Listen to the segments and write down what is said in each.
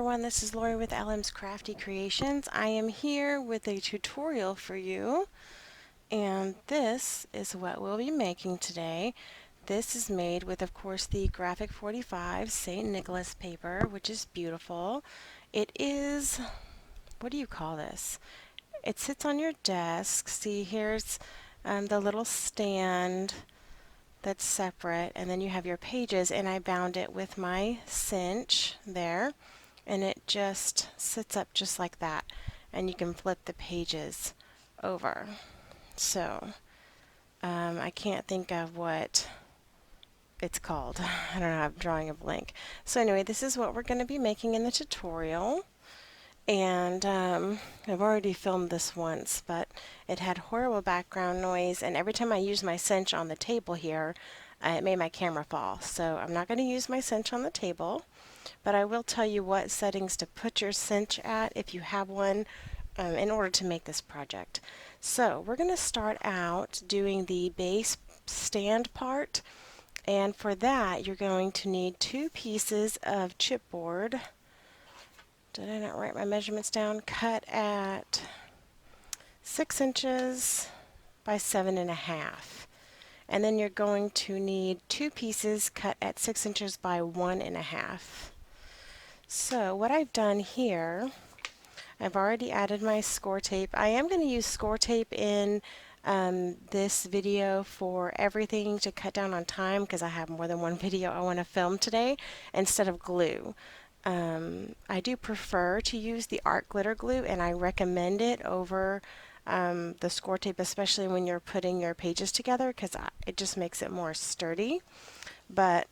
everyone, this is Lori with LM's Crafty Creations. I am here with a tutorial for you, and this is what we'll be making today. This is made with, of course, the Graphic 45 St. Nicholas paper, which is beautiful. It is, what do you call this? It sits on your desk. See, here's the little stand that's separate, and then you have your pages, and I bound it with my cinch there, and it just sits up just like that, and you can flip the pages over. So I can't think of what it's called. I don't know, I'm drawing a blank. So anyway, this is what we're going to be making in the tutorial. And I've already filmed this once, but it had horrible background noise, and every time I used my cinch on the table here, it made my camera fall. So I'm not going to use my cinch on the table, but I will tell you what settings to put your cinch at if you have one in order to make this project. So we're going to start out doing the base stand part, and for that you're going to need 2 pieces of chipboard. Did I not write my measurements down? Cut at 6 inches by 7.5. And then you're going to need 2 pieces cut at 6 inches by 1.5. So what I've done here, I've already added my score tape. I am going to use score tape in this video for everything to cut down on time because I have more than one video I want to film today instead of glue. I do prefer to use the art glitter glue, and I recommend it over the score tape, especially when you're putting your pages together, because it just makes it more sturdy. But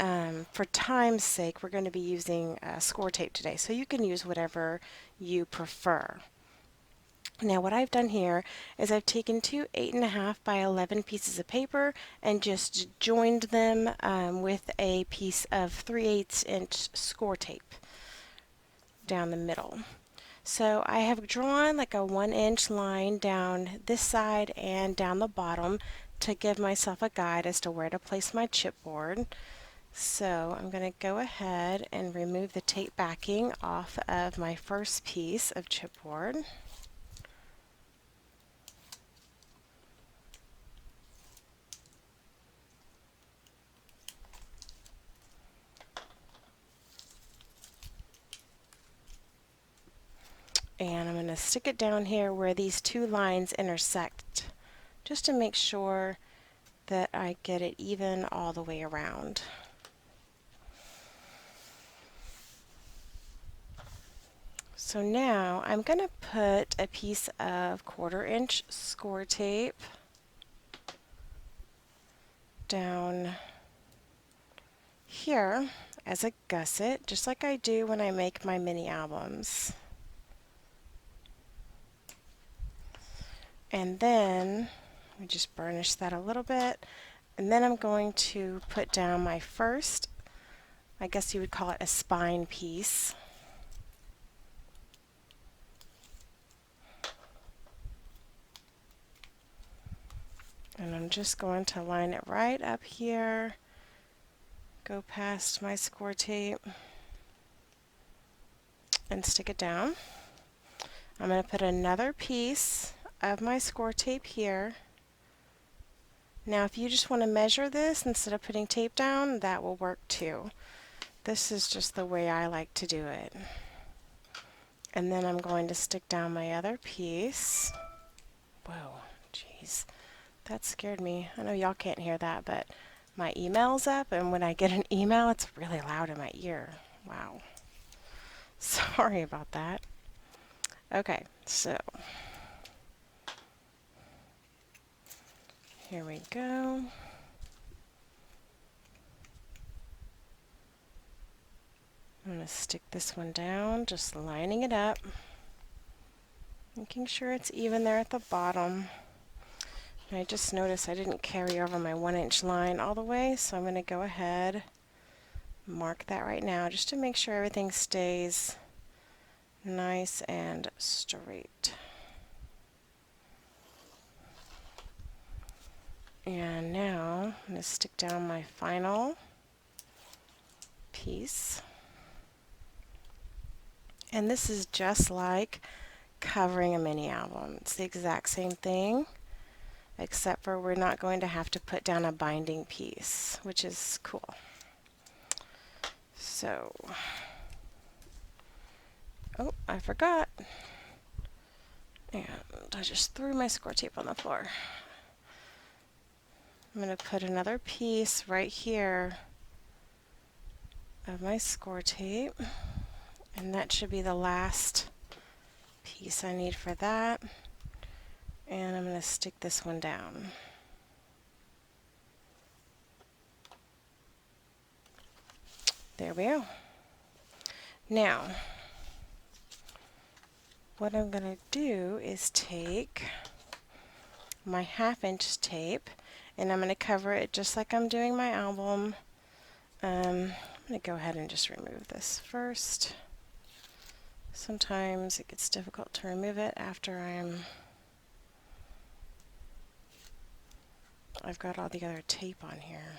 for time's sake, we're going to be using score tape today, so you can use whatever you prefer. Now what I've done here is I've taken 2 8.5 by 11 pieces of paper and just joined them with a piece of 3/8 inch score tape down the middle. So I have drawn like a 1-inch line down this side and down the bottom to give myself a guide as to where to place my chipboard. So I'm going to go ahead and remove the tape backing off of my first piece of chipboard. And I'm going to stick it down here where these 2 lines intersect, just to make sure that I get it even all the way around. So now I'm going to put a piece of 1/4 inch score tape down here as a gusset, just like I do when I make my mini albums. And then we just burnish that a little bit, and then I'm going to put down my first, I guess you would call it a spine piece. And I'm just going to line it right up here, go past my score tape, and stick it down. I'm going to put another piece of my score tape here. Now if you just want to measure this instead of putting tape down, that will work too. This is just the way I like to do it. And then I'm going to stick down my other piece. Whoa, jeez, that scared me. I know y'all can't hear that, but my email's up, and when I get an email, it's really loud in my ear. Wow. Sorry about that. Okay, so here we go. I'm going to stick this one down, just lining it up, making sure it's even there at the bottom. And I just noticed I didn't carry over my 1-inch line all the way, so I'm going to go ahead, mark that right now, just to make sure everything stays nice and straight. And now I'm going to stick down my final piece. And this is just like covering a mini album. It's the exact same thing, except for we're not going to have to put down a binding piece, which is cool. So, oh, I forgot. And I just threw my score tape on the floor. I'm going to put another piece right here of my score tape, and that should be the last piece I need for that. And I'm going to stick this one down. There we go. Now, what I'm going to do is take my 1/2" tape, and I'm going to cover it just like I'm doing my album. I'm going to go ahead and just remove this first. Sometimes it gets difficult to remove it after I've got all the other tape on here.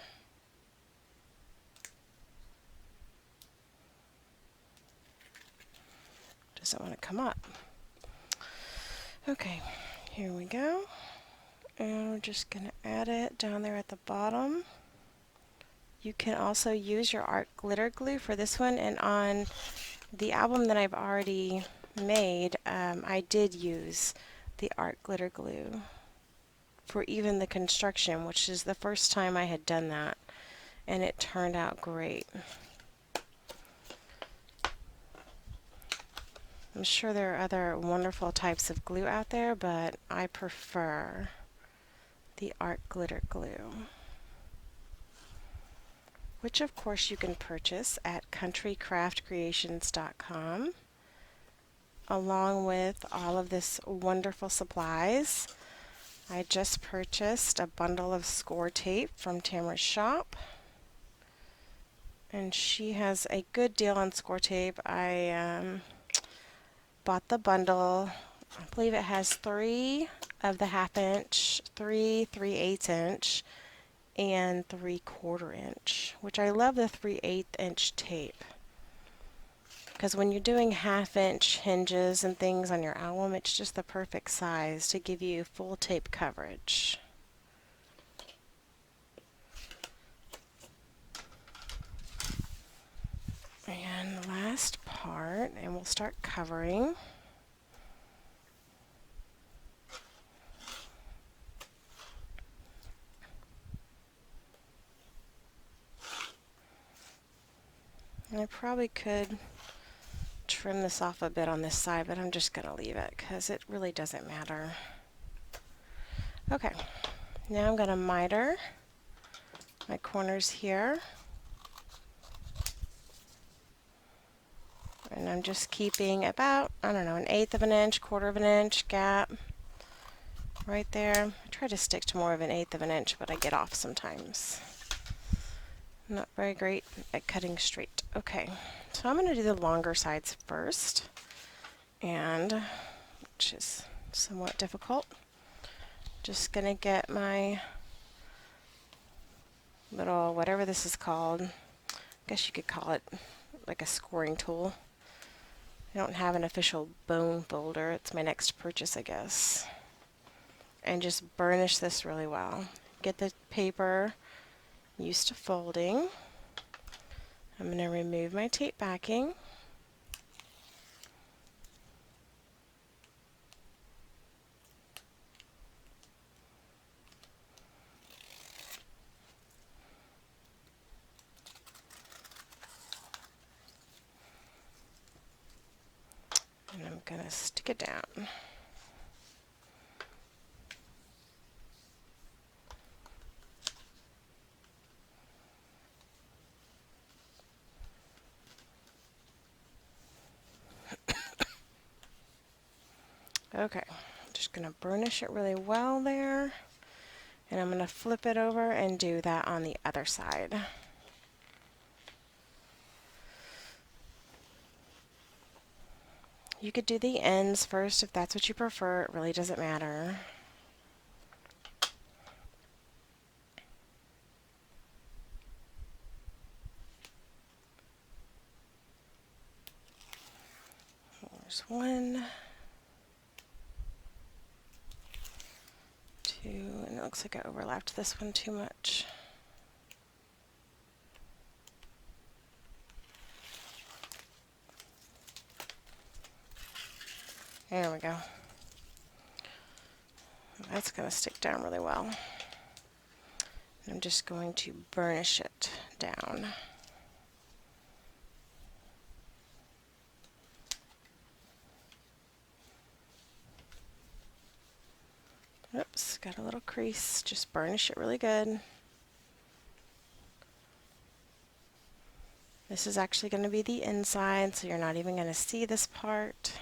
Doesn't want to come up. Okay, here we go. And we're just going to add it down there at the bottom. You can also use your art glitter glue for this one, and on the album that I've already made, I did use the art glitter glue for even the construction, which is the first time I had done that, and it turned out great. I'm sure there are other wonderful types of glue out there, but I prefer the art glitter glue, which of course you can purchase at countrycraftcreations.com, along with all of this wonderful supplies. I just purchased a bundle of score tape from Tamara's shop, and she has a good deal on score tape. I bought the bundle. I believe it has 3 of the 1/2", 3 3/8", and 3/4", which I love the 3/8" tape, because when you're doing 1/2" hinges and things on your album, it's just the perfect size to give you full tape coverage. And the last part, and we'll start covering. And I probably could trim this off a bit on this side, but I'm just going to leave it because it really doesn't matter. Okay, now I'm going to miter my corners here. And I'm just keeping about, I don't know, 1/8 of an inch, 1/4 of an inch gap right there. I try to stick to more of 1/8 of an inch, but I get off sometimes. Not very great at cutting straight. Okay, so I'm going to do the longer sides first, and which is somewhat difficult. Just going to get my little, whatever this is called, I guess you could call it like a scoring tool. I don't have an official bone folder. It's my next purchase, I guess. And just burnish this really well. Get the paper used to folding. I'm going to remove my tape backing. And I'm going to stick it down. Okay, I'm just going to burnish it really well there, and I'm going to flip it over and do that on the other side. You could do the ends first if that's what you prefer. It really doesn't matter. There's 1, 2, and it looks like I overlapped this one too much. There we go. That's going to stick down really well. I'm just going to burnish it down. Oops, got a little crease. Just burnish it really good. This is actually going to be the inside, so you're not even going to see this part.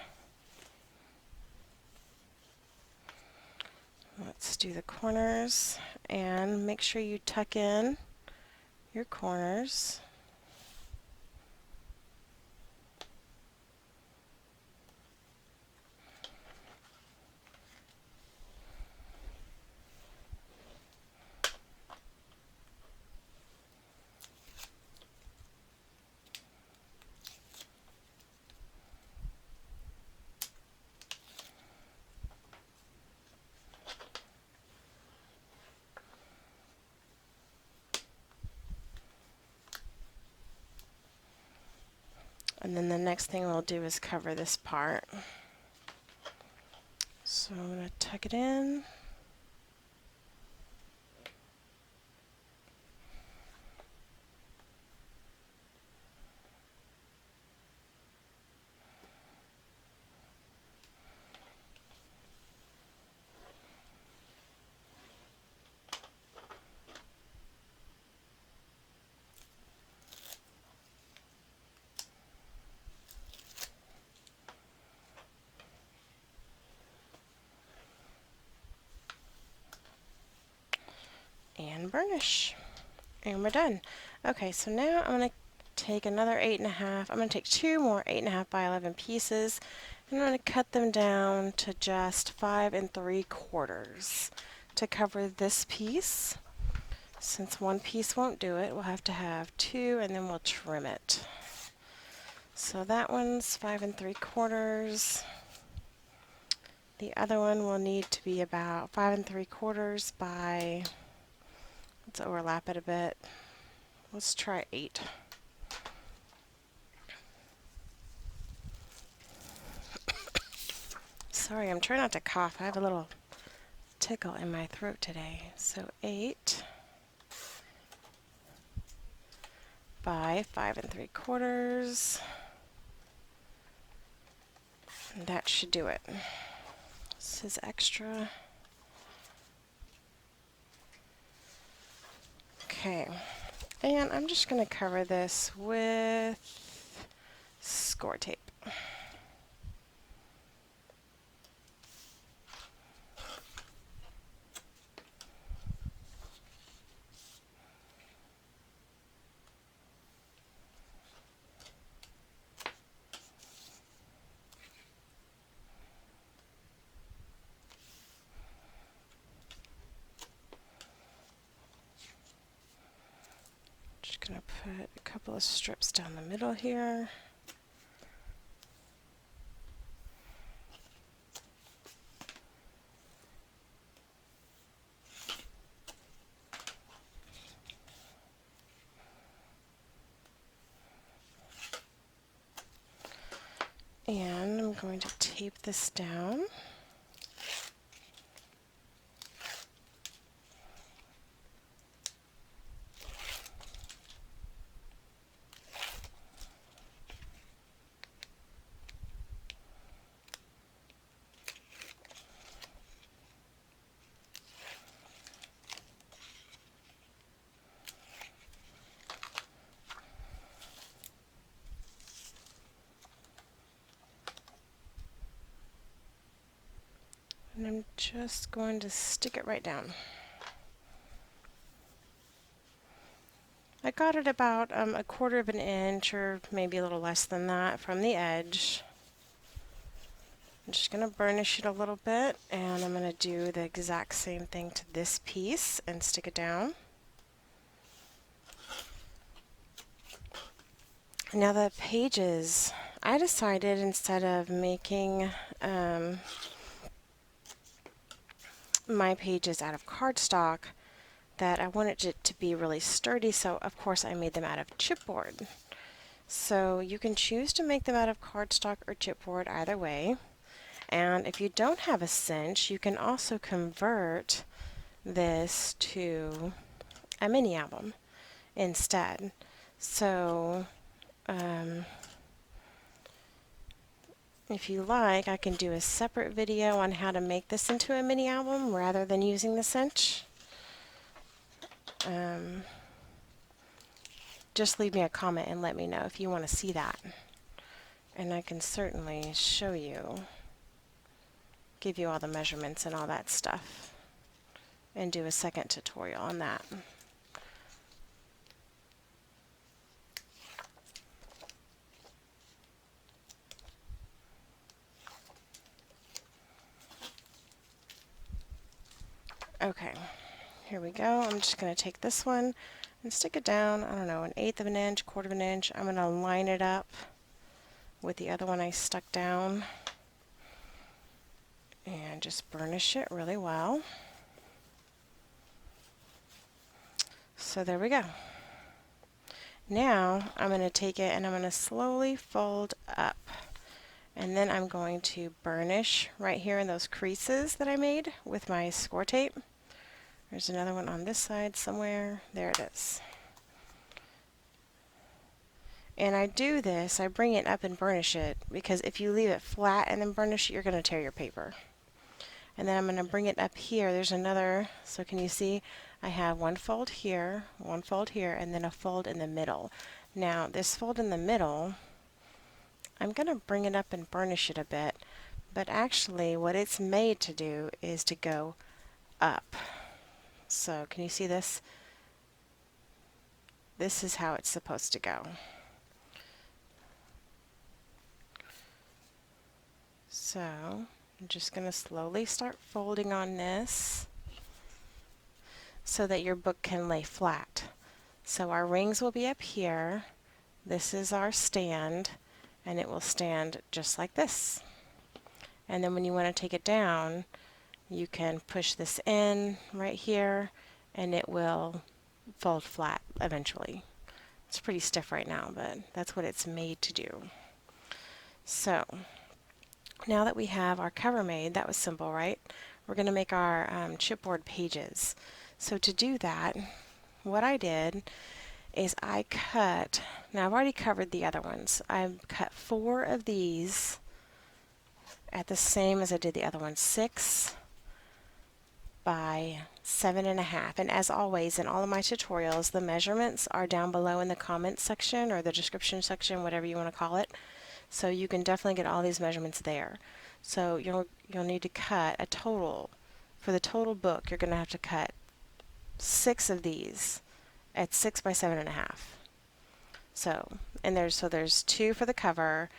Let's do the corners, and make sure you tuck in your corners. And then the next thing we'll do is cover this part. So I'm going to tuck it in. And burnish. And we're done. Okay, so now I'm going to take another 8.5. I'm going to take 2 more 8.5 by 11 pieces, and I'm going to cut them down to just 5 3/4 to cover this piece. Since one piece won't do it, we'll have to have 2, and then we'll trim it. So that one's 5 3/4. The other one will need to be about 5 3/4 by, let's overlap it a bit. Let's try 8. Sorry, I'm trying not to cough. I have a little tickle in my throat today. So 8 by 5 3/4. That should do it. This is extra. Okay, and I'm just going to cover this with score tape. Just going to put a couple of strips down the middle here. And I'm going to tape this down. And I'm just going to stick it right down. I got it about 1/4 of an inch, or maybe a little less than that, from the edge. I'm just going to burnish it a little bit, and I'm going to do the exact same thing to this piece and stick it down. Now the pages I decided instead of making my pages out of cardstock that I wanted it to be really sturdy, so of course I made them out of chipboard. So you can choose to make them out of cardstock or chipboard either way. And if you don't have a cinch, you can also convert this to a mini album instead. So if you like, I can do a separate video on how to make this into a mini album rather than using the cinch. Just leave me a comment and let me know if you want to see that. And I can certainly show you, give you all the measurements and all that stuff, and do a second tutorial on that. Okay, here we go. I'm just going to take this one and stick it down, I don't know, 1/8 of an inch, 1/4 of an inch. I'm going to line it up with the other one I stuck down and just burnish it really well. So there we go. Now I'm going to take it and I'm going to slowly fold up, and then I'm going to burnish right here in those creases that I made with my score tape. There's another one on this side somewhere. There it is. And I do this, I bring it up and burnish it, because if you leave it flat and then burnish it, you're going to tear your paper. And then I'm going to bring it up here. There's another, so can you see? I have one fold here, and then a fold in the middle. Now, this fold in the middle, I'm going to bring it up and burnish it a bit, but actually what it's made to do is to go up. So, can you see this? This is how it's supposed to go. So, I'm just going to slowly start folding on this so that your book can lay flat. So our rings will be up here. This is our stand, and it will stand just like this. And then when you want to take it down, you can push this in right here, and it will fold flat eventually. It's pretty stiff right now, but that's what it's made to do. So, now that we have our cover made, that was simple, right? We're going to make our chipboard pages. So to do that, what I did is I cut, now I've already covered the other ones. I've cut 4 of these at the same as I did the other ones, 6 by 7.5. And as always, in all of my tutorials, the measurements are down below in the comments section or the description section, whatever you want to call it. So you can definitely get all these measurements there. So you'll need to cut a total, for the total book, you're going to have to cut 6 of these at 6 by 7.5. So, and there's 2 for the cover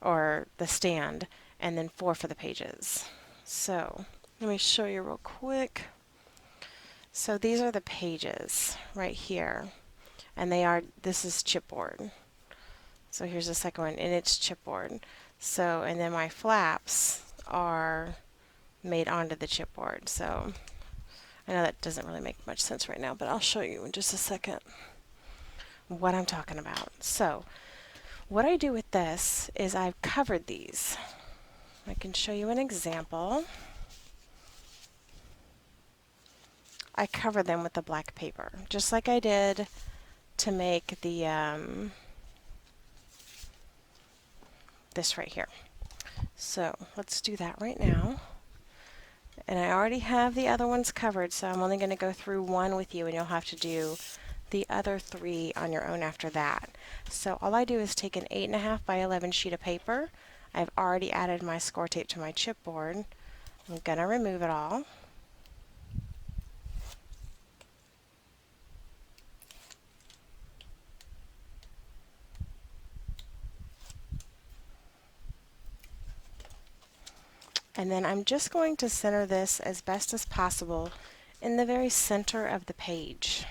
or the stand, and then 4 for the pages. So let me show you real quick. So these are the pages right here, and this is chipboard. So here's the second one, and it's chipboard. So, and then my flaps are made onto the chipboard. So I know that doesn't really make much sense right now, but I'll show you in just a second what I'm talking about. So what I do with this is I've covered these. I can show you an example. I cover them with the black paper, just like I did to make the this right here. So let's do that right now. And I already have the other ones covered, so I'm only going to go through one with you, and you'll have to do the other 3 on your own after that. So all I do is take an 8.5 by 11 sheet of paper. I've already added my score tape to my chipboard. I'm going to remove it all. And then I'm just going to center this as best as possible in the very center of the page.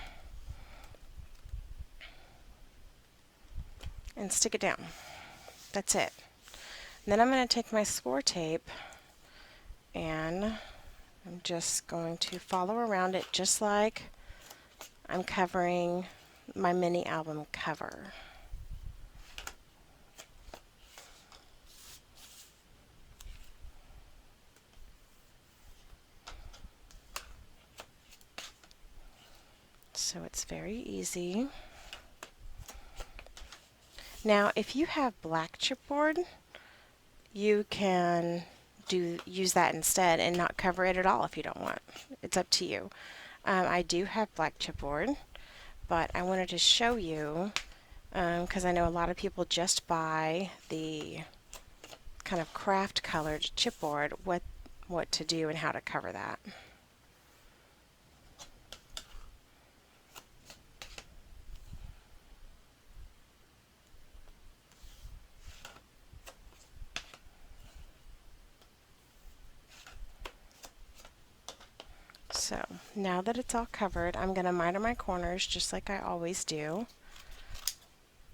And stick it down. That's it. And then I'm going to take my score tape and I'm just going to follow around it just like I'm covering my mini album cover. So it's very easy. Now, if you have black chipboard, you can use that instead and not cover it at all if you don't want. It's up to you. I do have black chipboard, but I wanted to show you because I know a lot of people just buy the kind of craft colored chipboard, what to do and how to cover that. So now that it's all covered, I'm going to miter my corners just like I always do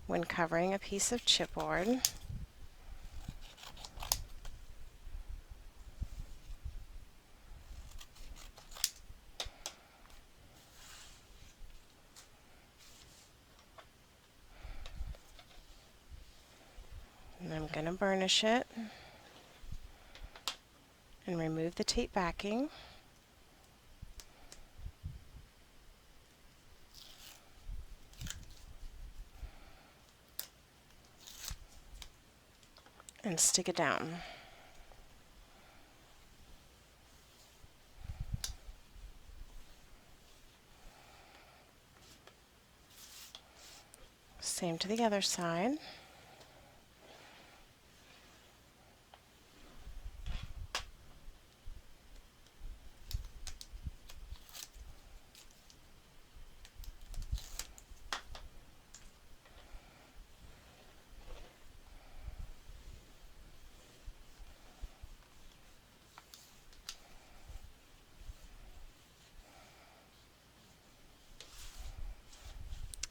when covering a piece of chipboard. And I'm going to burnish it and remove the tape backing. And stick it down. Same to the other side.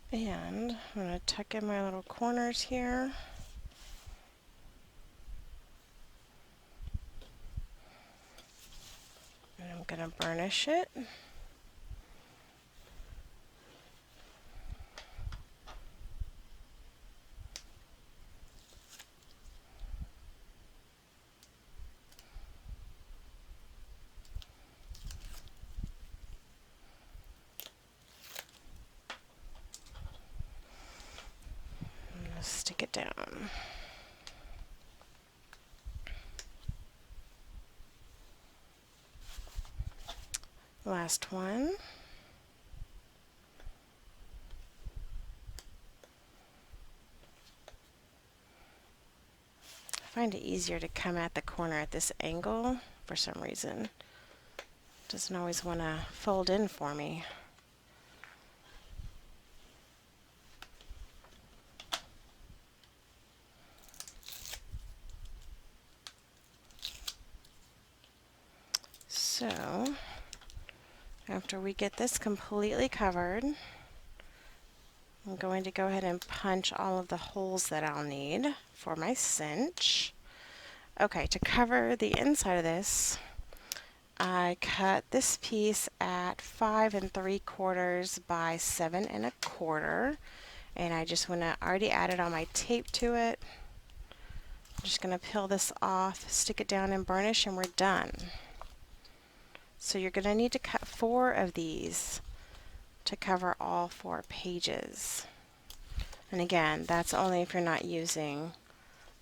And I'm going to tuck in my little corners here. And I'm going to burnish it. Stick it down. Last one. I find it easier to come at the corner at this angle for some reason. It doesn't always want to fold in for me. So, after we get this completely covered, I'm going to go ahead and punch all of the holes that I'll need for my cinch. Okay, to cover the inside of this, I cut this piece at 5 3/4 by 7 1/4, and I just want to already added all my tape to it. I'm just going to peel this off, stick it down and burnish, and we're done. So you're going to need to cut 4 of these to cover all 4 pages. And again, that's only if you're not using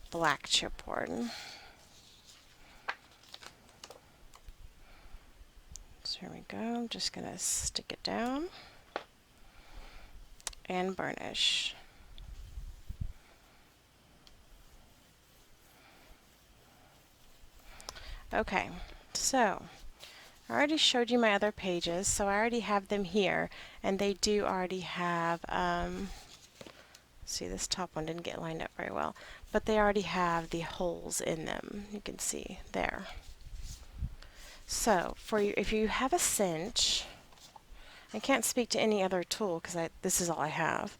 black chipboard. So here we go. I'm just going to stick it down and burnish. Okay, so I already showed you my other pages, so I already have them here, and they do already have, see, this top one didn't get lined up very well, but they already have the holes in them. You can see there. So for you, if you have a cinch, I can't speak to any other tool because this is all I have,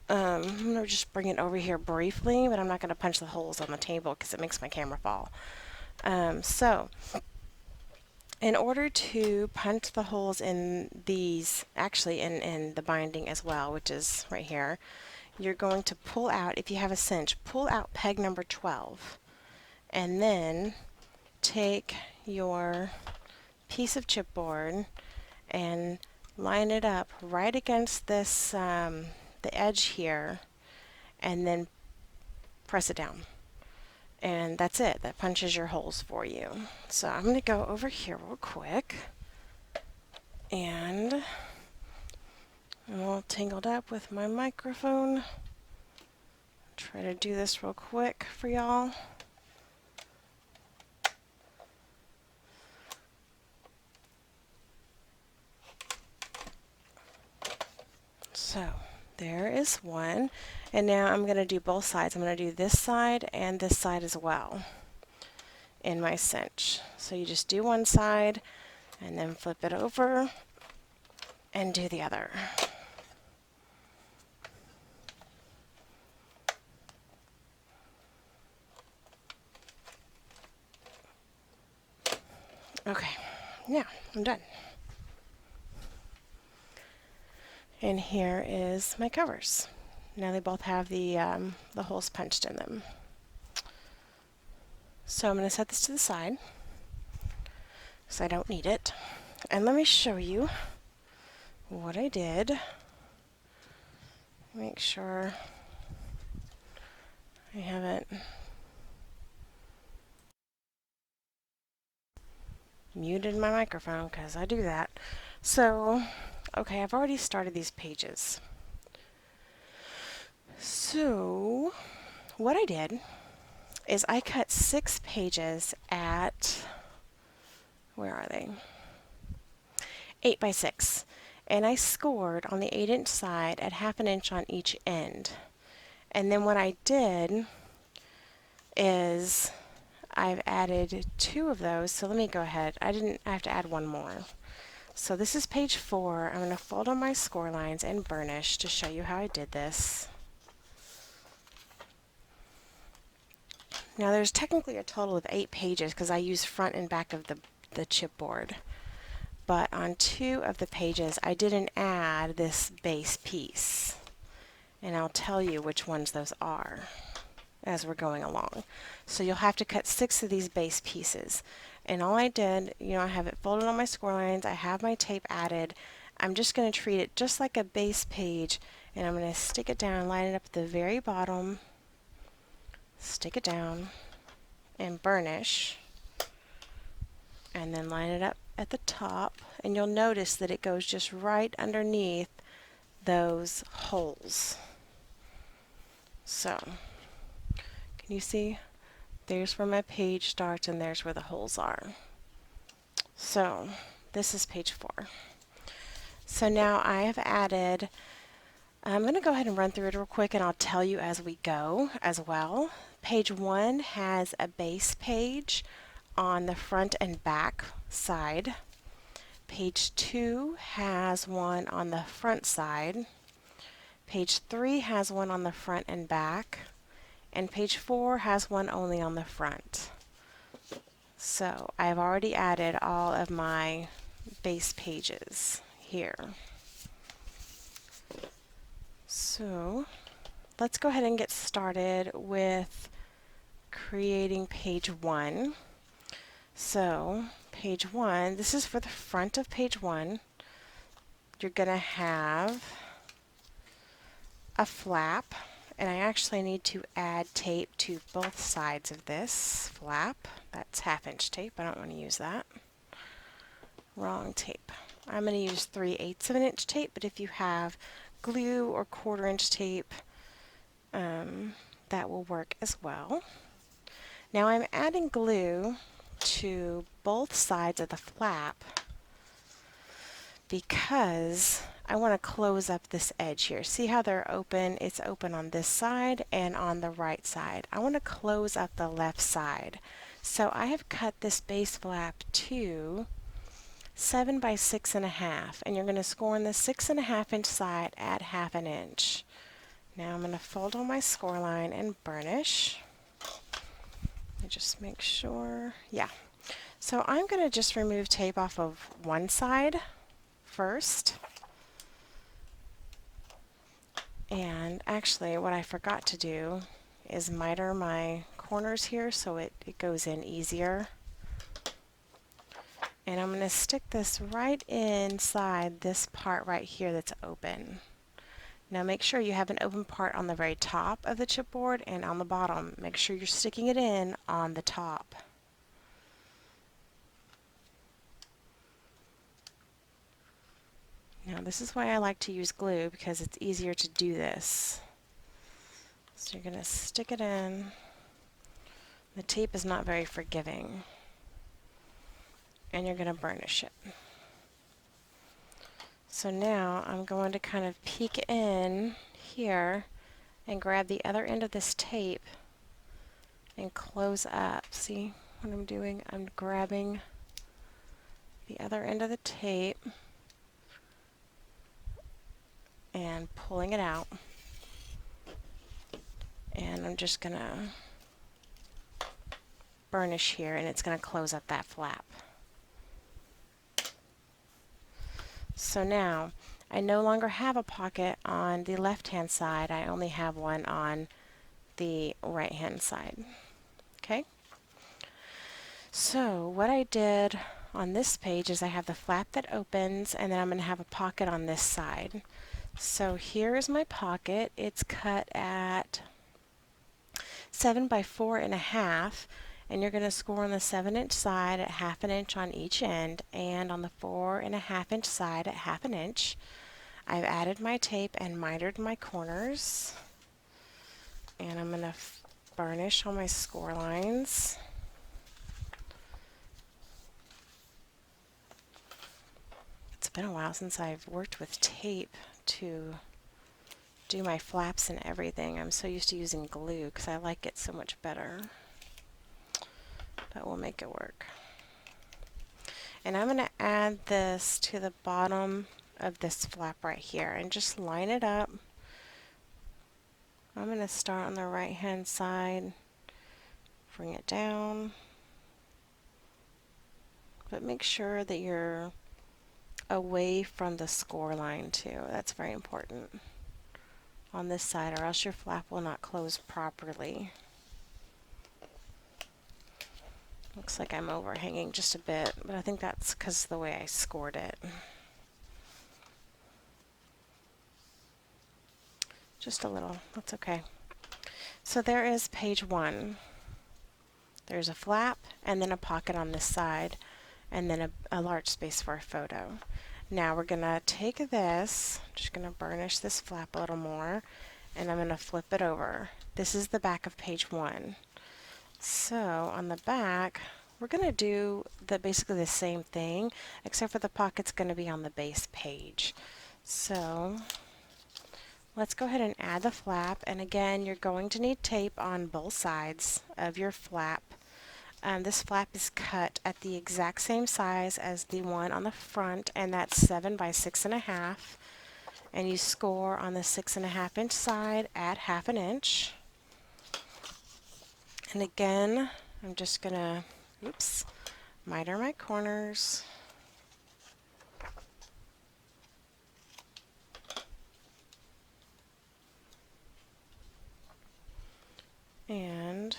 I'm going to just bring it over here briefly, but I'm not going to punch the holes on the table because it makes my camera fall. So, in order to punch the holes in these, actually in the binding as well, which is right here, you're going to pull out, if you have a cinch, pull out peg number 12, and then take your piece of chipboard and line it up right against this, the edge here, and then press it down. And that's it. That punches your holes for you. So I'm going to go over here real quick. And I'm all tangled up with my microphone. Try to do this real quick for y'all. So there is one. And now I'm going to do both sides. I'm going to do this side and this side as well in my cinch. So you just do one side and then flip it over and do the other. Okay, now I'm done. And here is my covers. Now they both have the holes punched in them. So I'm going to set this to the side because I don't need it. And let me show you what I did. Make sure I haven't muted my microphone because I do that. So, okay, I've already started these pages. So, what I did is I cut 6 pages at, where are they? 8 by 6. And I scored on the 8-inch side at 1/2 inch on each end. And then what I did is I've added 2 of those. So let me go ahead. I have to add 1 more. So this is page 4. I'm going to fold on my score lines and burnish to show you how I did this. Now there's technically a total of 8 pages because I use front and back of the chipboard. But on 2 of the pages I didn't add this base piece. And I'll tell you which ones those are as we're going along. So you'll have to cut 6 of these base pieces. And all I did, I have it folded on my score lines, I have my tape added. I'm just going to treat it just like a base page, and I'm going to stick it down, line it up at the very bottom, stick it down, and burnish, and then line it up at the top, and you'll notice that it goes just right underneath those holes. So, can you see? There's where my page starts and there's where the holes are. So, this is page 4. So now I have added, I'm going to go ahead and run through it real quick and I'll tell you as we go as well. Page 1 has a base page on the front and back side. Page 2 has one on the front side. Page 3 has one on the front and back. And page 4 has one only on the front. So I've already added all of my base pages here. So let's go ahead and get started with creating page 1. So page 1, this is for the front of page 1. You're going to have a flap. And I actually need to add tape to both sides of this flap. That's 1/2 inch tape. I don't want to use that. Wrong tape. I'm going to use 3/8 of an inch tape, but if you have glue or 1/4 inch tape, that will work as well. Now I'm adding glue to both sides of the flap because I want to close up this edge here. See how they're open? It's open on this side and on the right side. I want to close up the left side. So I have cut this base flap to 7 by 6.5, and you're going to score on the 6.5 inch side at 1/2 inch. Now I'm going to fold on my score line and burnish. Let me just make sure. Yeah. So I'm going to just remove tape off of one side first. And actually what I forgot to do is miter my corners here so it goes in easier. And I'm going to stick this right inside this part right here that's open. Now make sure you have an open part on the very top of the chipboard and on the bottom. Make sure you're sticking it in on the top. Now this is why I like to use glue, because it's easier to do this. So you're going to stick it in. The tape is not very forgiving. And you're going to burnish it. So now I'm going to kind of peek in here and grab the other end of this tape and close up. See what I'm doing? I'm grabbing the other end of the tape and pulling it out. And I'm just going to burnish here, and it's going to close up that flap. So now I no longer have a pocket on the left hand side, I only have one on the right hand side. Okay? So what I did on this page is I have the flap that opens, and then I'm going to have a pocket on this side. So here is my pocket. It's cut at 7 by 4.5, and you're going to score on the 7-inch side at 1/2 inch on each end, and on the 4.5-inch side at 1/2 inch. I've added my tape and mitered my corners, and I'm going to burnish on my score lines. It's been a while since I've worked with tape to do my flaps and everything. I'm so used to using glue because I like it so much better. But we'll make it work. And I'm going to add this to the bottom of this flap right here and just line it up. I'm going to start on the right hand side, bring it down, but make sure that you're away from the score line too. That's very important on this side, or else your flap will not close properly. Looks like I'm overhanging just a bit, but I think that's because of the way I scored it. Just a little, that's okay. So there is page 1. There's a flap and then a pocket on this side, and then a large space for a photo. Now we're going to take this, just going to burnish this flap a little more, and I'm going to flip it over. This is the back of page 1. So on the back, we're going to do basically the same thing, except for the pocket's going to be on the base page. So let's go ahead and add the flap, and again you're going to need tape on both sides of your flap. This flap is cut at the exact same size as the one on the front, and that's 7 by 6.5, and you score on the 6.5-inch side at 1/2 inch. And again, I'm just gonna miter my corners. And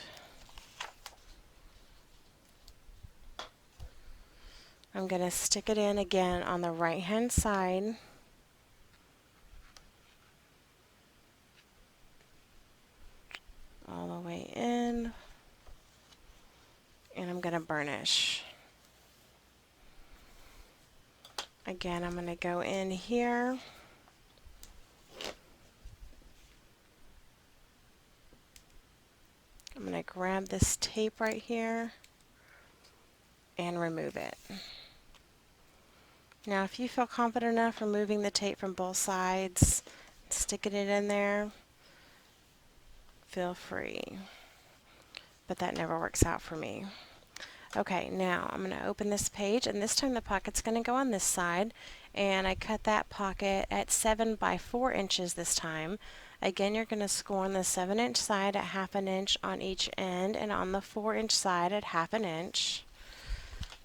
I'm going to stick it in again on the right hand side. All the way in. And I'm going to burnish. Again, I'm going to go in here. I'm going to grab this tape right here and remove it. Now if you feel confident enough removing the tape from both sides, sticking it in there, feel free. But that never works out for me. Okay, now I'm going to open this page, and this time the pocket's going to go on this side, and I cut that pocket at 7 by 4 inches this time. Again, you're going to score on the 7-inch side at 1/2 inch on each end and on the 4-inch side at 1/2 inch.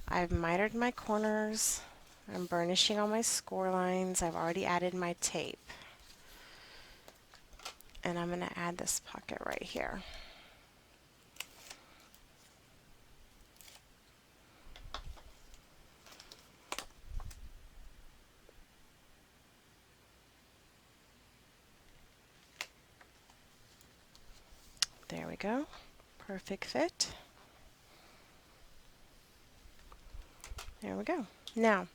I've mitered my corners. I'm burnishing on my score lines. I've already added my tape. And I'm going to add this pocket right here. There we go. Perfect fit. There we go. Now,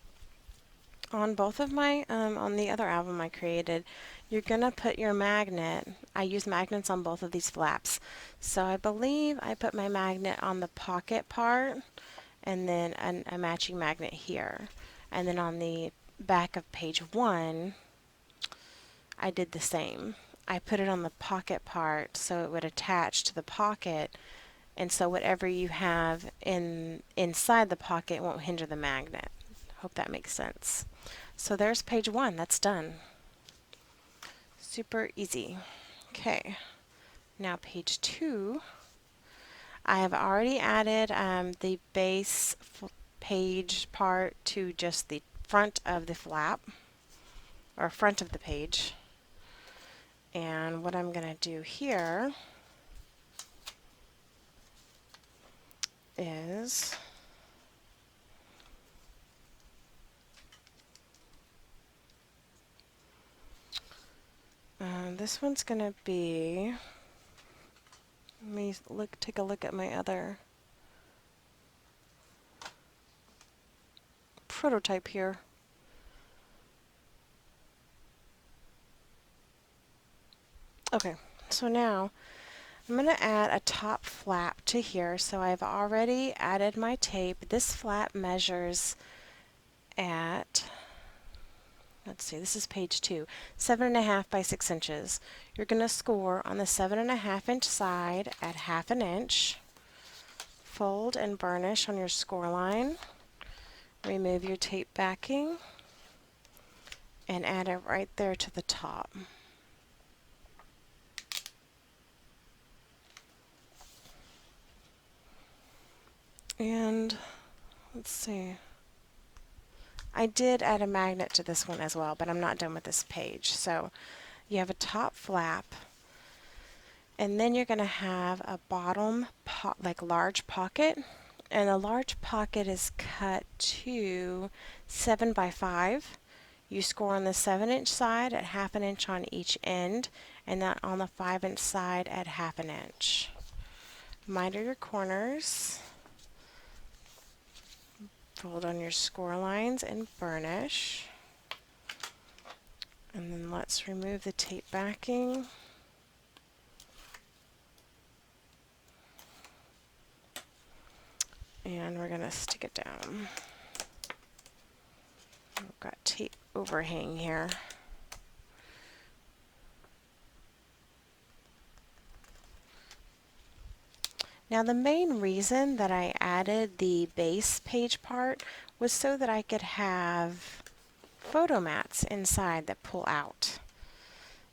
on both of my, on the other album I created, you're going to put your magnet. I use magnets on both of these flaps. So I believe I put my magnet on the pocket part and then a matching magnet here. And then on the back of page 1, I did the same. I put it on the pocket part so it would attach to the pocket, and so whatever you have inside the pocket won't hinder the magnet. Hope that makes sense. So there's page 1. That's done. Super easy. Okay, now page 2. I have already added the base page part to just the front of the flap, or front of the page. And what I'm going to do here is this one's going to be, let me take a look at my other prototype here. Okay, so now I'm going to add a top flap to here. So I've already added my tape. This flap measures at, let's see, this is page 2, 7.5 by 6 inches. You're going to score on the 7.5 inch side at 1/2 inch. Fold and burnish on your score line. Remove your tape backing and add it right there to the top. And let's see. I did add a magnet to this one as well, but I'm not done with this page. So you have a top flap, and then you're going to have a bottom like large pocket, and a large pocket is cut to 7 by 5. You score on the 7-inch side at 1/2 inch on each end, and then on the 5-inch side at 1/2 inch. Miter your corners. Fold on your score lines and burnish. And then let's remove the tape backing. And we're going to stick it down. We've got tape overhang here. Now the main reason that I added the base page part was so that I could have photo mats inside that pull out.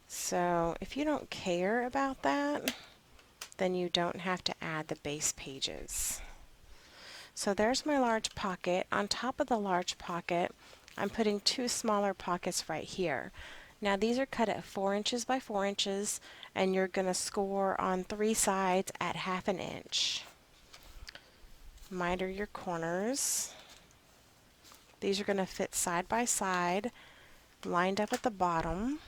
So if you don't care about that, then you don't have to add the base pages. So there's my large pocket. On top of the large pocket, I'm putting 2 smaller pockets right here. Now these are cut at 4 inches by 4 inches, and you're going to score on 3 sides at 1/2 inch. Miter your corners. These are going to fit side by side, lined up at the bottom.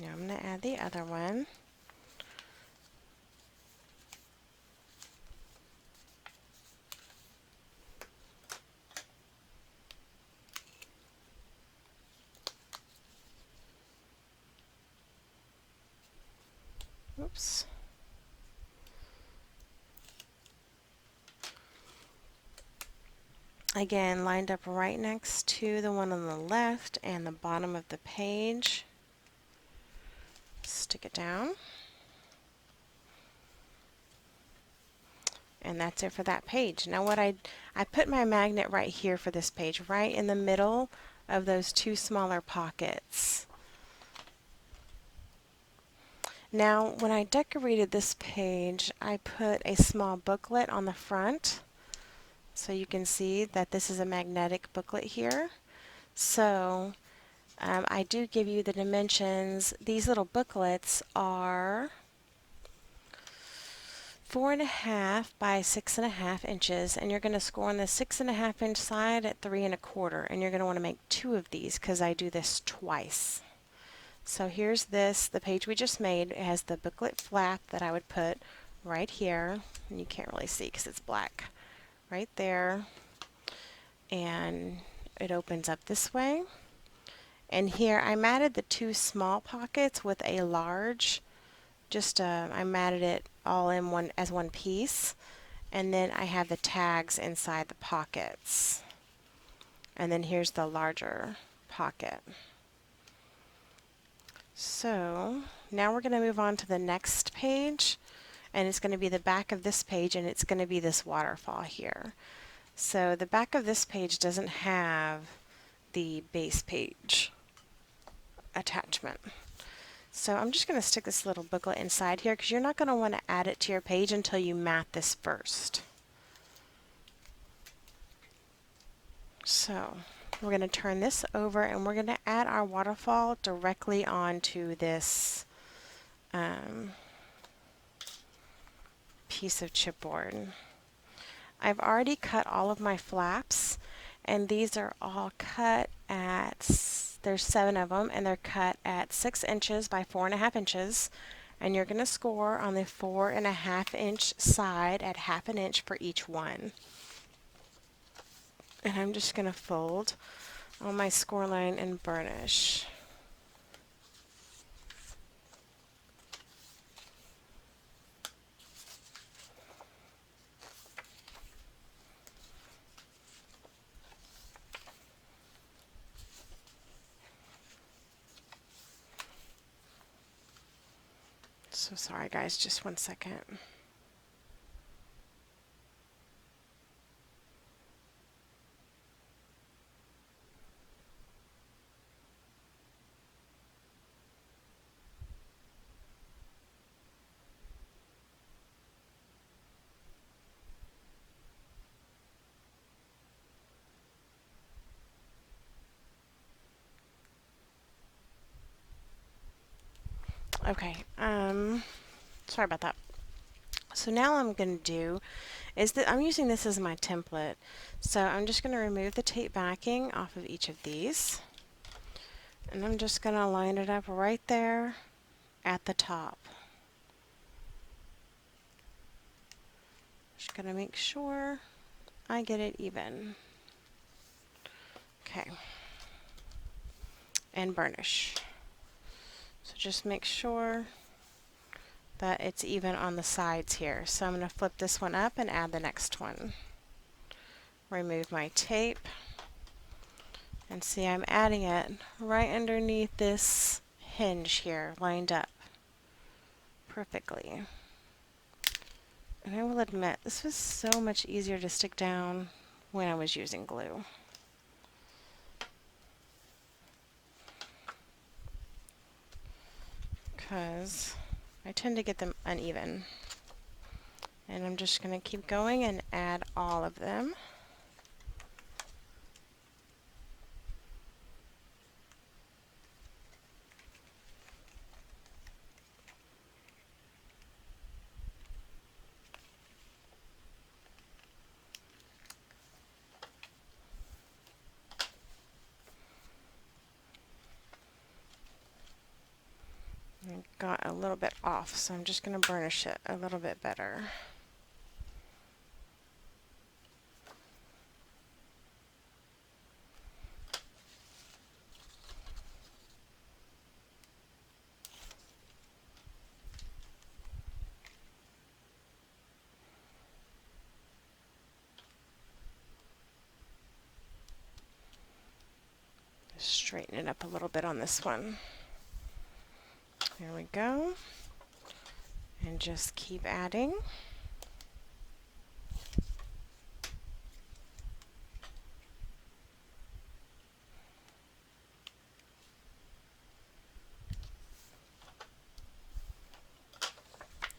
Now I'm going to add the other one. Oops. Again, lined up right next to the one on the left and the bottom of the page. Stick it down. And that's it for that page. Now what I put my magnet right here for this page, right in the middle of those two smaller pockets. Now when I decorated this page, I put a small booklet on the front, so you can see that this is a magnetic booklet here. So I do give you the dimensions. These little booklets are 4.5 by 6.5 inches, and you're going to score on the 6.5 inch side at 3.25, and you're going to want to make 2 of these because I do this twice. So here's this, the page we just made. It has the booklet flap that I would put right here, and you can't really see because it's black, right there, and it opens up this way. And here I matted the 2 small pockets with a large. I matted it all in one as one piece, and then I have the tags inside the pockets, and then here's the larger pocket. So now we're going to move on to the next page, and it's going to be the back of this page, and it's going to be this waterfall here. So the back of this page doesn't have the base page attachment. So I'm just going to stick this little booklet inside here because you're not going to want to add it to your page until you mat this first. So we're going to turn this over and we're going to add our waterfall directly onto this piece of chipboard. I've already cut all of my flaps, and these are all cut at, there's 7 of them, and they're cut at 6 inches by 4.5 inches, and you're going to score on the 4.5 inch side at 1/2 inch for each one. And I'm just going to fold on my score line and burnish. So sorry guys, just one second. Okay, sorry about that. So now what I'm going to do is that I'm using this as my template. So I'm just going to remove the tape backing off of each of these. And I'm just going to line it up right there at the top. Just going to make sure I get it even. Okay. And burnish. So just make sure that it's even on the sides here. So I'm going to flip this one up and add the next one. Remove my tape. And see, I'm adding it right underneath this hinge here, lined up perfectly. And I will admit, this was so much easier to stick down when I was using glue. Because I tend to get them uneven. And I'm just going to keep going and add all of them. I got a little bit off, so I'm just going to burnish it a little bit better. straighten it up a little bit on this one. There we go. And just keep adding.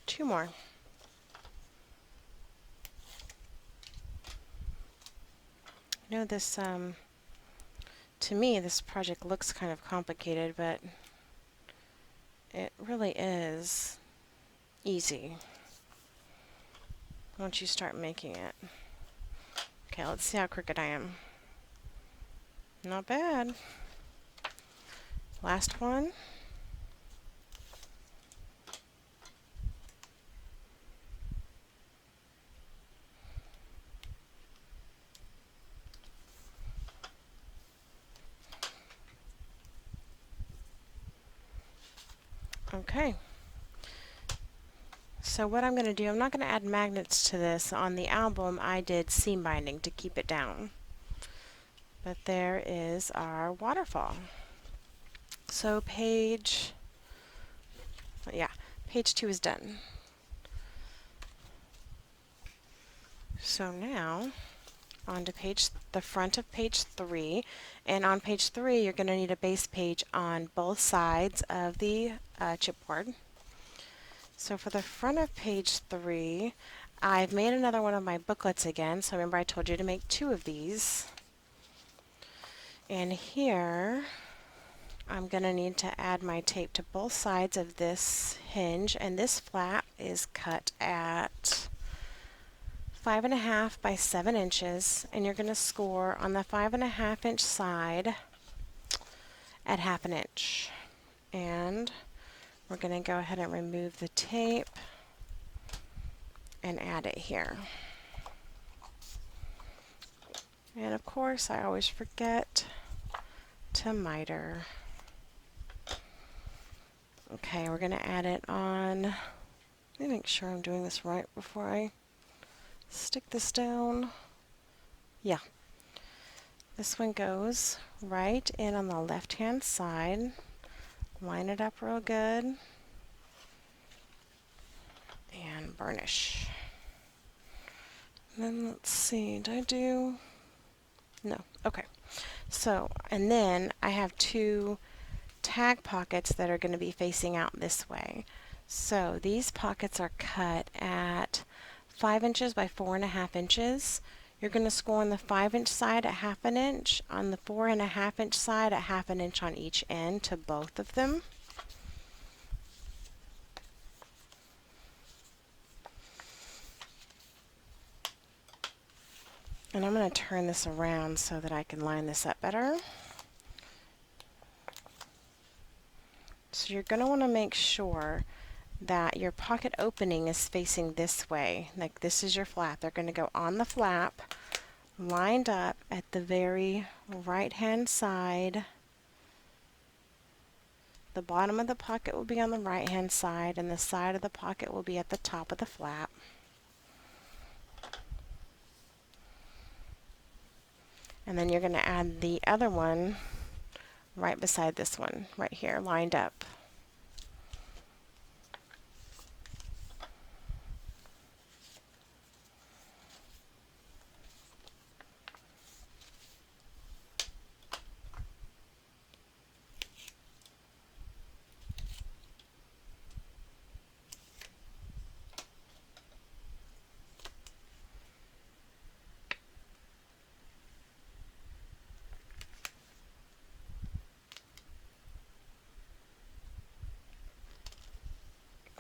Two more. You know, this to me this project looks kind of complicated, but it really is easy once you start making it. Okay, let's see how crooked I am. Not bad. Last one. Okay. So what I'm going to do, I'm not going to add magnets to this. On the album I did seam binding to keep it down. But there is our waterfall. So page 2 is done. So now on to the front of page 3, and on page 3 you're going to need a base page on both sides of the chipboard. So for the front of page 3, I've made another one of my booklets again. So remember I told you to make 2 of these. And here I'm going to need to add my tape to both sides of this hinge, and this flap is cut at 5.5 by 7 inches, and you're going to score on the 5.5 inch side at 1/2 inch. And we're going to go ahead and remove the tape and add it here. And of course I always forget to miter. Okay, we're going to add it on. Let me make sure I'm doing this right before I stick this down. Yeah. This one goes right in on the left hand side. Line it up real good. And burnish. And then let's see, did I do? No. Okay. So, and then I have 2 tag pockets that are going to be facing out this way. So these pockets are cut at 5 inches by 4.5 inches. You're going to score on the 5 inch side at 1/2 inch, on the 4.5 inch side at 1/2 inch on each end to both of them. And I'm going to turn this around so that I can line this up better. So you're going to want to make sure that your pocket opening is facing this way. Like this is your flap. They're going to go on the flap, lined up at the very right hand side. The bottom of the pocket will be on the right hand side, and the side of the pocket will be at the top of the flap. And then you're going to add the other one right beside this one, right here, lined up.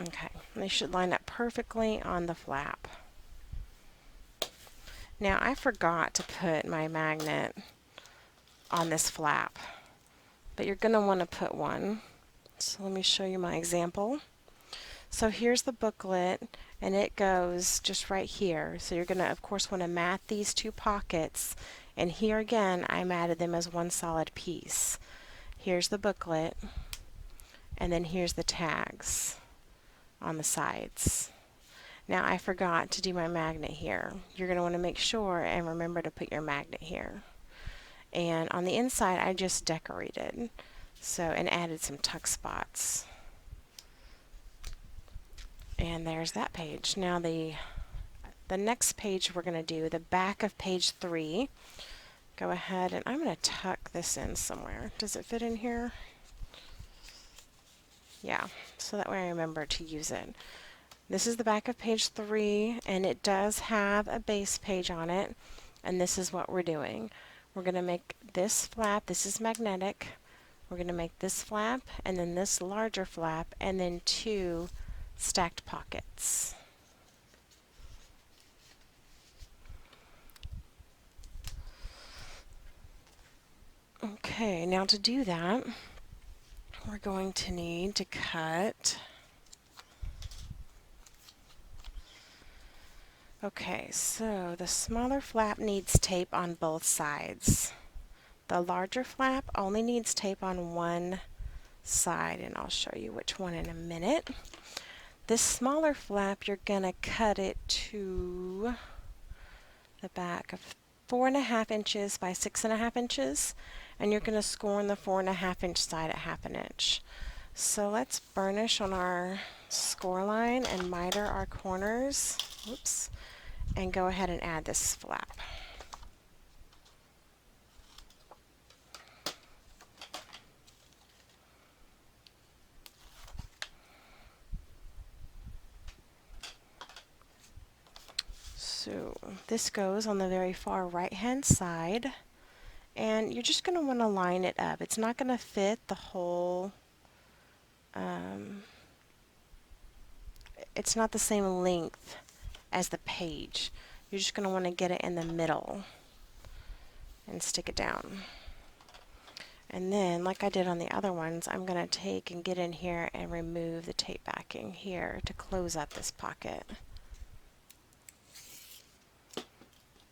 Okay, they should line up perfectly on the flap. Now I forgot to put my magnet on this flap, but you're going to want to put one. So let me show you my example. So here's the booklet, and it goes just right here. So you're going to of course want to mat these 2 pockets, and here again I matted them as one solid piece. Here's the booklet, and then here's the tags on the sides. Now I forgot to do my magnet here. You're going to want to make sure and remember to put your magnet here. And on the inside I just decorated and added some tuck spots. And there's that page. Now the next page we're going to do, the back of page 3. Go ahead and I'm going to tuck this in somewhere. Does it fit in here? Yeah, so that way I remember to use it. This is the back of page 3, and it does have a base page on it, and this is what we're doing. We're going to make this flap, this is magnetic, we're going to make this flap, and then this larger flap, and then 2 stacked pockets. Okay, now to do that, we're going to need to cut. Okay, so the smaller flap needs tape on both sides. The larger flap only needs tape on one side, and I'll show you which one in a minute. This smaller flap, you're going to cut it to the back of 4.5 inches by 6.5 inches, and you're going to score on the 4.5 inch side at 1/2 inch. So let's burnish on our score line and miter our corners. Oops. And go ahead and add this flap. So this goes on the very far right hand side, and you're just going to want to line it up. It's not going to fit the whole, it's not the same length as the page. You're just going to want to get it in the middle and stick it down. And then, like I did on the other ones, I'm going to take and get in here and remove the tape backing here to close up this pocket.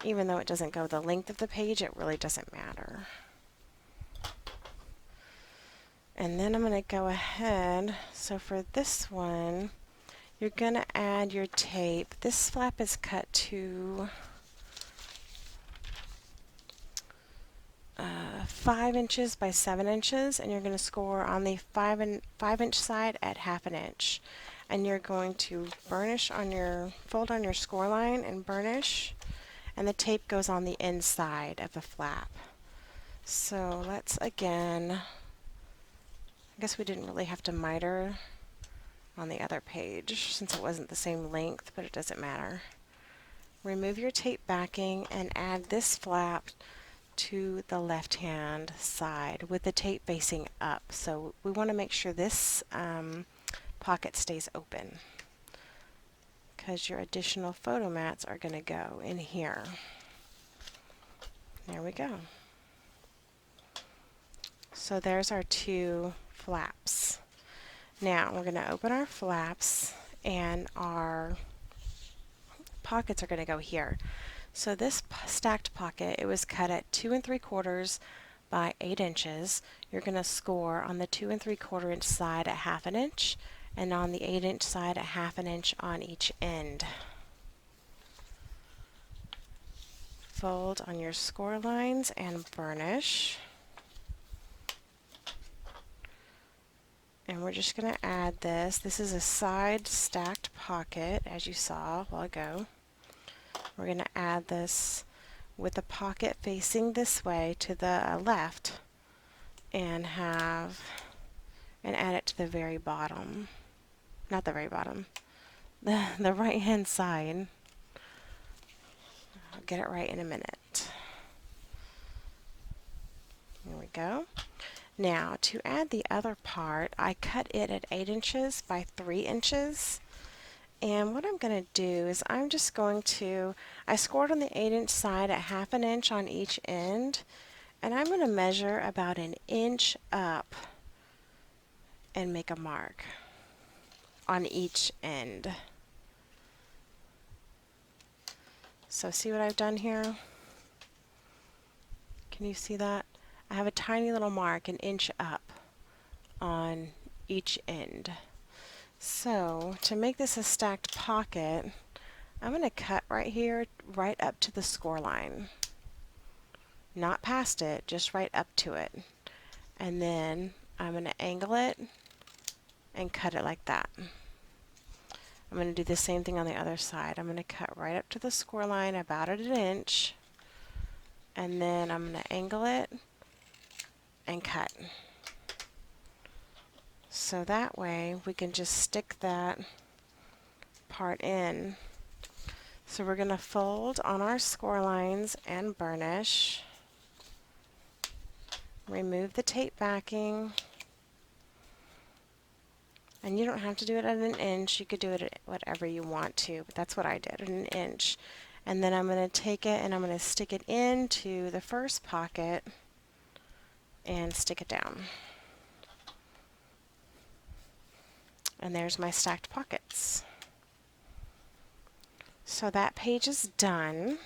Even though it doesn't go the length of the page, it really doesn't matter. And then I'm going to go ahead, so for this one, you're going to add your tape. This flap is cut to 5 inches by 7 inches, and you're going to score on the 5 inch side at 1/2 inch. And you're going to burnish on your, fold on your score line and burnish, and the tape goes on the inside of the flap. So let's again, I guess we didn't really have to miter on the other page since it wasn't the same length, but it doesn't matter. Remove your tape backing and add this flap to the left hand side with the tape facing up. So we want to make sure this pocket stays open, because your additional photo mats are going to go in here. There we go. So there's our 2 flaps. Now we're going to open our flaps, and our pockets are going to go here. So this stacked pocket, it was cut at 2 3/4 by 8 inches. You're going to score on the 2 3/4 inch side at 1/2 inch, and on the 8 inch side at 1/2 inch on each end. Fold on your score lines and burnish. And we're just going to add this. This is a side stacked pocket, as you saw a while ago. We're going to add this with the pocket facing this way to the left, and add it to the very bottom. Not the very bottom, the right hand side. I'll get it right in a minute. There we go. Now to add the other part, I cut it at 8 inches by 3 inches. And what I'm going to do is I'm just going to, I scored on the 8 inch side at 1/2 inch on each end, and I'm going to measure about 1 inch up and make a mark on each end. So see what I've done here? Can you see that? I have a tiny little mark 1 inch up on each end. So to make this a stacked pocket, I'm going to cut right here, right up to the score line. not past it, just right up to it. And then I'm going to angle it and cut it like that. I'm going to do the same thing on the other side. I'm going to cut right up to the score line about at 1 inch, and then I'm going to angle it and cut. So that way we can just stick that part in. So we're going to fold on our score lines and burnish. Remove the tape backing. And you don't have to do it at 1 inch. You could do it at whatever you want to, but that's what I did, at 1 inch. And then I'm going to take it and I'm going to stick it into the first pocket and stick it down. And there's my stacked pockets. So that page is done.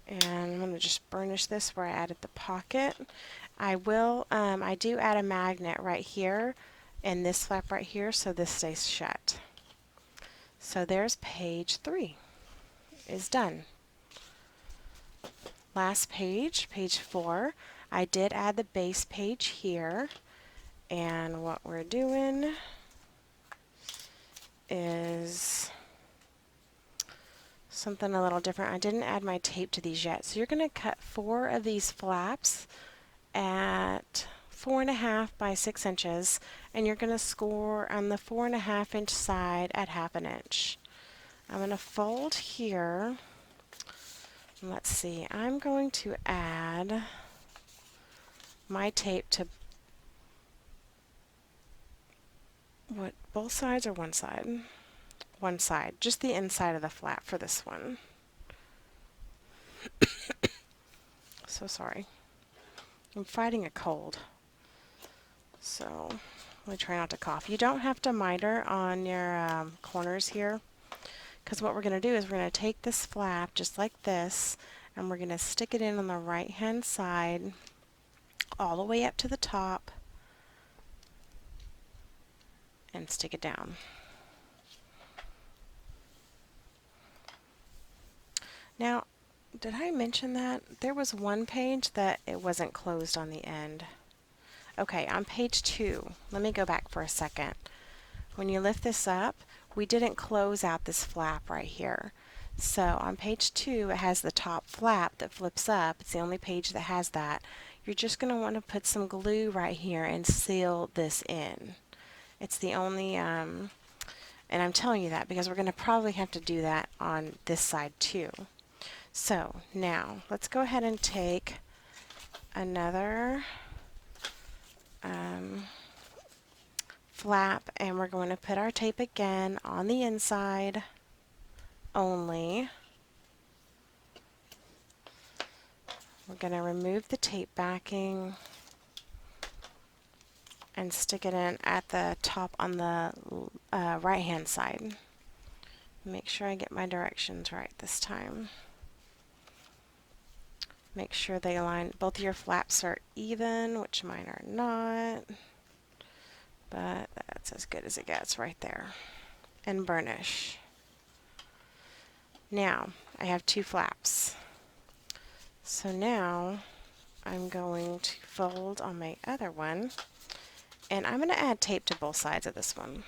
And I'm going to just burnish this where I added the pocket. I do add a magnet right here and this flap right here so this stays shut. So there's page 3 is done. Last page, page 4, I did add the base page here, and what we're doing is something a little different. I didn't add my tape to these yet, so you're going to cut 4 of these flaps at 4.5 by 6 inches, and you're going to score on the 4.5 inch side at 1/2 inch. I'm going to fold here. Let's see, I'm going to add my tape to both sides or one side? One side, just the inside of the flap for this one. So sorry. I'm fighting a cold. So let me try not to cough. You don't have to miter on your corners here, because what we're going to do is we're going to take this flap just like this, and we're going to stick it in on the right hand side all the way up to the top and stick it down. Now, did I mention that there was one page that it wasn't closed on the end? Okay, on page 2, let me go back for a second. When you lift this up, we didn't close out this flap right here. So on page 2, it has the top flap that flips up. It's the only page that has that. You're just going to want to put some glue right here and seal this in. It's the only, and I'm telling you that because we're going to probably have to do that on this side too. So now let's go ahead and take another flap, and we're going to put our tape again on the inside only. We're going to remove the tape backing and stick it in at the top on the right hand side. Make sure I get my directions right this time. Make sure they align, both of your flaps are even, which mine are not, but that's as good as it gets right there. And burnish. Now I have 2 flaps. So now I'm going to fold on my other one, and I'm going to add tape to both sides of this one.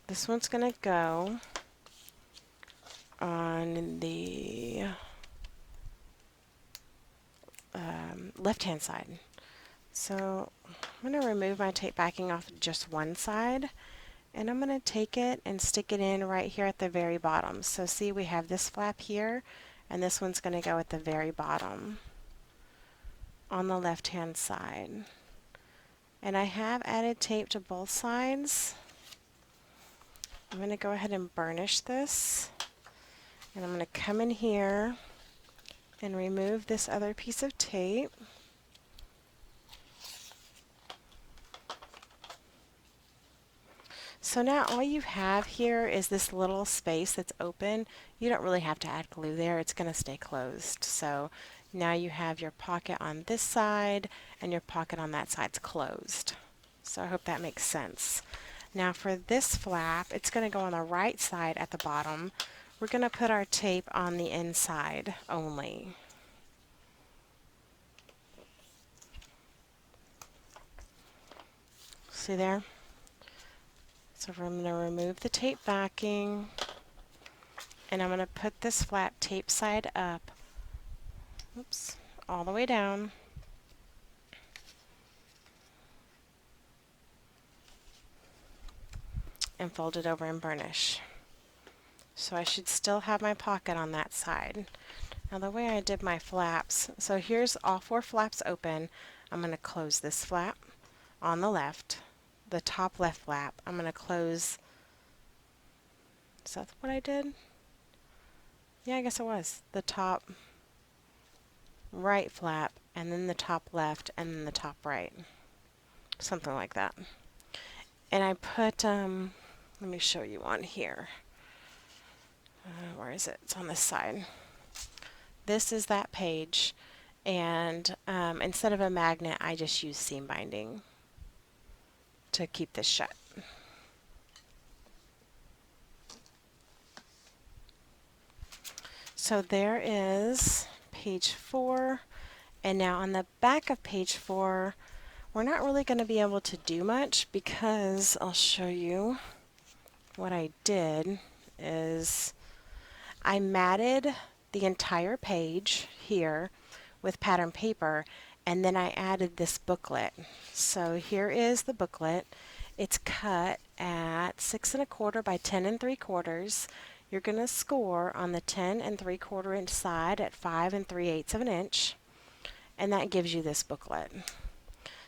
This one's going to go on the left hand side. So I'm going to remove my tape backing off just one side, and I'm going to take it and stick it in right here at the very bottom. So see, we have this flap here, and this one's going to go at the very bottom on the left hand side. And I have added tape to both sides. I'm going to go ahead and burnish this, and I'm going to come in here and remove this other piece of tape. So now all you have here is this little space that's open. You don't really have to add glue there, it's going to stay closed. So now you have your pocket on this side and your pocket on that side's closed. So I hope that makes sense. Now for this flap, it's going to go on the right side at the bottom. We're going to put our tape on the inside only. See there? So I'm going to remove the tape backing, and I'm going to put this flap tape side up, oops, all the way down. And fold it over and burnish. So I should still have my pocket on that side. Now the way I did my flaps, so here's all 4 flaps open. I'm going to close this flap on the left, the top left flap. I'm going to close, is that what I did? Yeah, I guess it was. The top right flap, and then the top left, and then the top right. Something like that. And I put, let me show you on here. Where is it? It's on this side. This is that page, and instead of a magnet, I just use seam binding to keep this shut. So there is page 4, and now on the back of page 4, we're not really going to be able to do much because I'll show you what I did is I matted the entire page here with pattern paper, and then I added this booklet. So here is the booklet. It's cut at 6 1/4 by 10 3/4. You're going to score on the 10 3/4 inch side at 5 3/8 of an inch, and that gives you this booklet.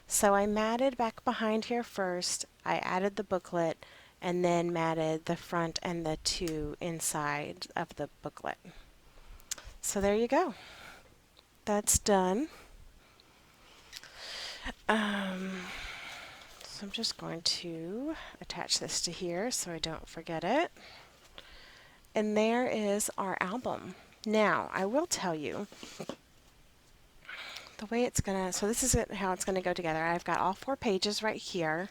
So I matted back behind here first, I added the booklet, and then matted the front and the 2 inside of the booklet. So there you go. That's done. So I'm just going to attach this to here so I don't forget it. And there is our album. Now, I will tell you the way it's going to, so this is how it's going to go together. I've got all 4 pages right here,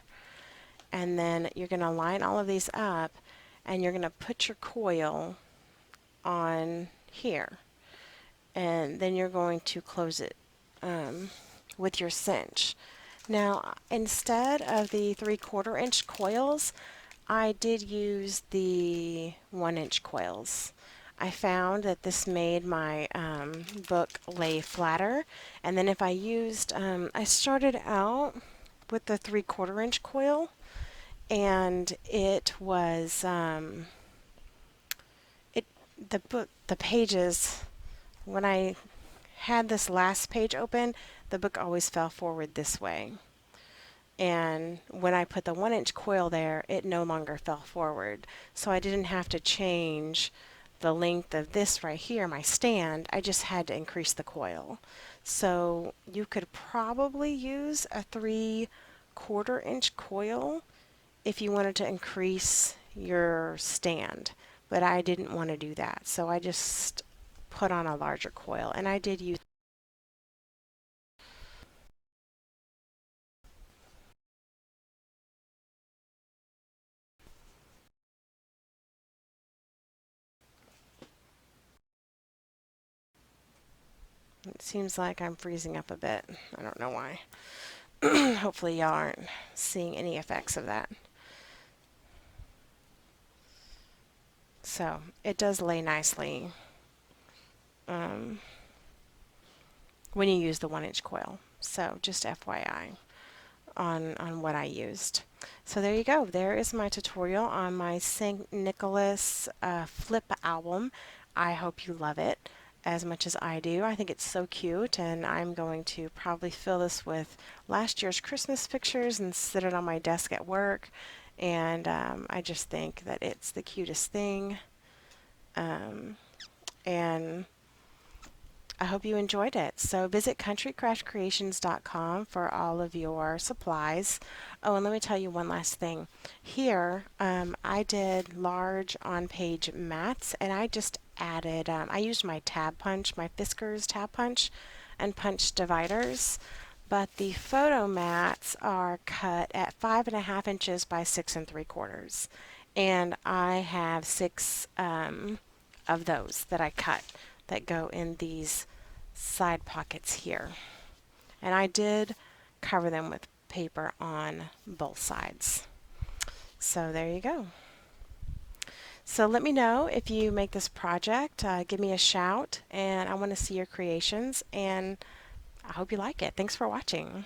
and then you're going to line all of these up, and you're going to put your coil on here, and then you're going to close it with your cinch. Now, instead of the 3/4 inch coils, I did use the 1 inch coils. I found that this made my book lay flatter, and then if I used, I started out with the 3/4 inch coil, and it was the pages, when I had this last page open, the book always fell forward this way. And when I put the 1 inch coil there, it no longer fell forward. So I didn't have to change the length of this right here, my stand. I just had to increase the coil. So you could probably use a 3/4 inch coil if you wanted to increase your stand, but I didn't want to do that. So I just put on a larger coil, and I did use it seems like I'm freezing up a bit. I don't know why. Hopefully y'all aren't seeing any effects of that. So it does lay nicely when you use the 1 inch coil. So just FYI on what I used. So there you go. There is my tutorial on my St. Nicholas flip album. I hope you love it as much as I do. I think it's so cute, and I'm going to probably fill this with last year's Christmas pictures and sit it on my desk at work. And I just think that it's the cutest thing. And I hope you enjoyed it. So visit countrycraftcreations.com for all of your supplies. Oh, and let me tell you one last thing. Here, I did large on-page mats, and I just added, I used my tab punch, my Fiskars tab punch, and punched dividers. but the photo mats are cut at 5.5 inches by 6 3/4, and I have six of those that I cut that go in these side pockets here. And I did cover them with paper on both sides. So there you go. So let me know if you make this project. Give me a shout, and I want to see your creations, and I hope you like it. Thanks for watching.